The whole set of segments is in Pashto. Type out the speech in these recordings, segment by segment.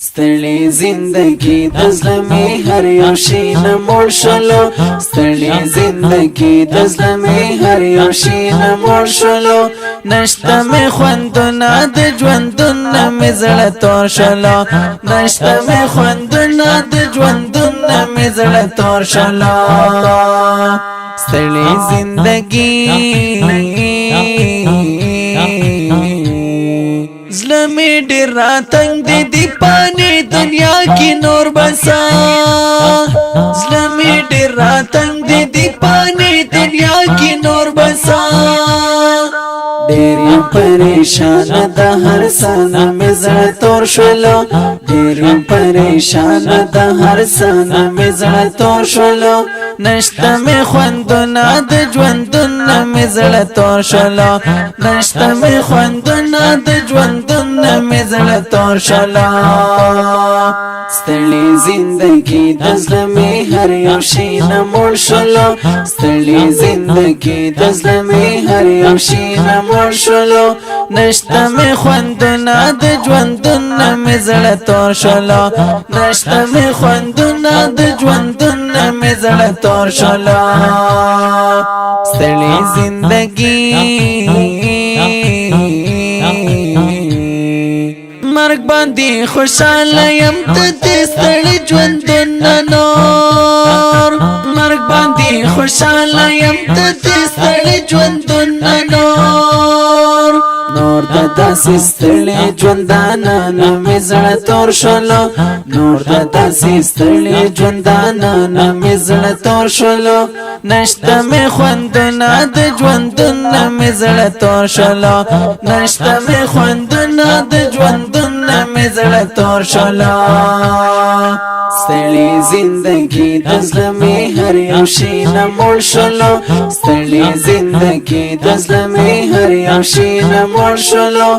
ستړي زندگی د زلمي هر یو شي نه مړ شلو ستړي زندگی د زلمي هر یو شي نه مړ شلو نشته مې خوندونه د ژوندونه مې زړه تور شلو نشته مې خوندونه د ژوندونه مې زړه تور شلو ستړي زندگی زلمی ډیر راتنگ دی پانی دنیا کی نور بسا زلمی ډیر راتنگ دی پانی دنیا کی نور بسا ډیر پریشان د هر سنه مزړه تور شلو ډیر پریشان د هر سنه مزړه تور شلو نشته مې خوندونه د ژوندونه مې زړه تور شلو نشته مې خوندونه د ژوندونه مې زړه تور شلو ستړي زندگی د زلمي هر یو شي نه مړ شلو ستړي زندگی د زلمي هر یو شي نه مړ شلو نشته مې خوندونه د ژوندونه مې زړه تور شلو نشته مې خوندونه د ژوندونه مې زړه تور شلو ستړي زندگی مرګ باندې خوشاله يم ته دې ستړي ژوندونه نور مرګ باندې خوشاله يم ته دې ستړي ژوندونه نور نور د داسې ستړي ژوندانه نه مې زړه تور شلو نور د داسې ستړي ژوندانه نه مې زړه تور شلو نشته مې خوندونه د ژوندونه مې زړه تور شلو نشته مې خوندونه د ژوندونه مې زړه تور شلو ستړي زندگی د زلمي هر یو شي نه مړ شلو ستړي زندگی د زلمي هر یو شي نه مړ شلو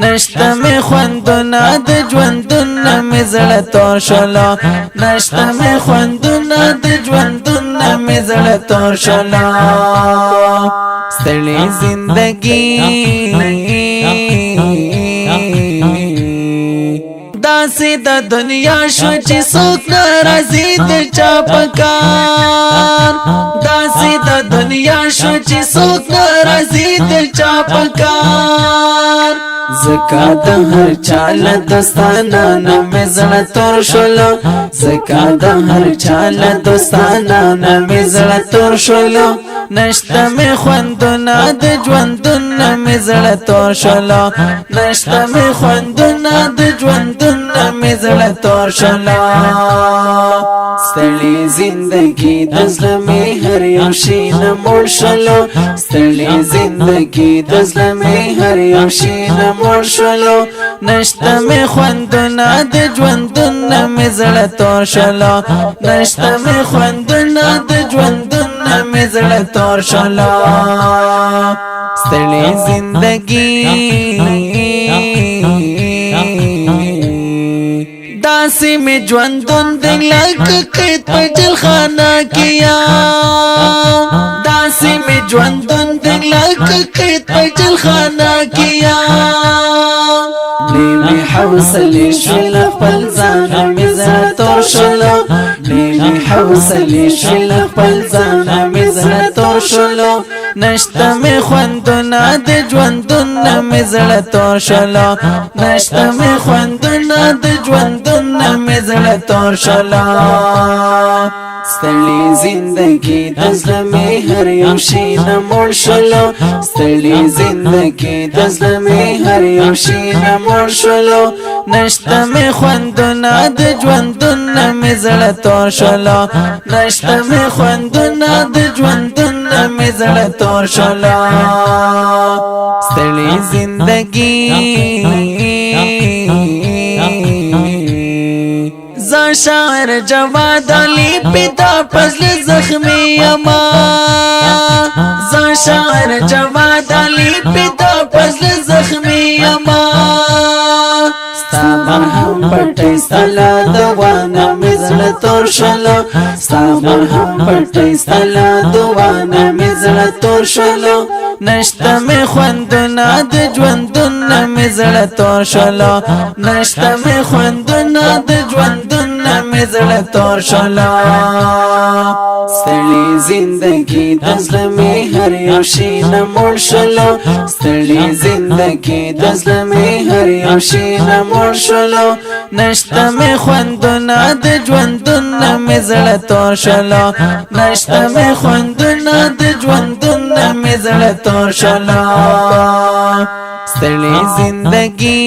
نشته مې خوندونه د ژوندونه مې زړه تور شلو نشته مې خوندونه د ژوندونه مې زړه تور شلو ستړي زندگی داسې د دنیا شو چې څوک ناراضي د چا پکار داسې د دنیا شو چې څوک ناراضي د چا پکار زکا د هر چاله دوستانه نه مې زړه تور شلو زکا د هر چاله دوستانه نه مې زړه تور شلو نشته مې خوندونه د ژوندونه مې زړه تور شلو نشته مې خوندونه د ژوندونه مې زړه تور شلو ستړي زندگی د زلمي هر یو شي نه مړ شلو ستړي زندگی د زلمي هر یو شي نه مړ شلو نشته مې خوندونه د ژوندونه مې زړه تور شلو نشته مې خوندونه د ژوندونه مې زړه تور شلو ستړي زندگی داسې مې ژوندون د لکه قید په جلخانه کیا داسې مې ژوندون د لکه قید په جلخانه کیا نیمه حوصلې شول خپل ځان مې زړه تور شلو نیمه حوصلې شول خپل ځان مې زړه تور شلو نشته مې خوندونه د ژوندونه مې زړه تور شلو نشته مې خوندونه د ژوندونه مې زړه تور شلو ستړي زندگی د زلمي هر یو شي نه مړ شلو ستړي زندگی د زلمي هر یو شي نه مړ شلو نشته مې خوندونه د ژوندونه مې زړه تور شلو نشته مې خوندونه د ژوندونه مې زړه تور شلو ستړي زندگی زان شاعر جواد علی پیدا پزل زخمی اما زان شاعر جواد علی پیدا پزل زخمی اما ستا مرهم پټی ستلا دوانه مې زړه تور شلو ستا مرهم پټی ستلا دوانه مې زړه تور شلو نشته می خوندونه د ژوندونه می زړه تور شولو نشته می خوندونه د ژوندونه می زړه تور شولو ستړي زندگی د زړه می هر یو شي نه مړ شولو ستړي زندگی د زړه می هر یو شي نه مړ شولو نشته می خوندونه د ژوندونه می زړه تور شولو نشته می خوندونه د ژوندونه می زړه تور شولو ستړي زندگی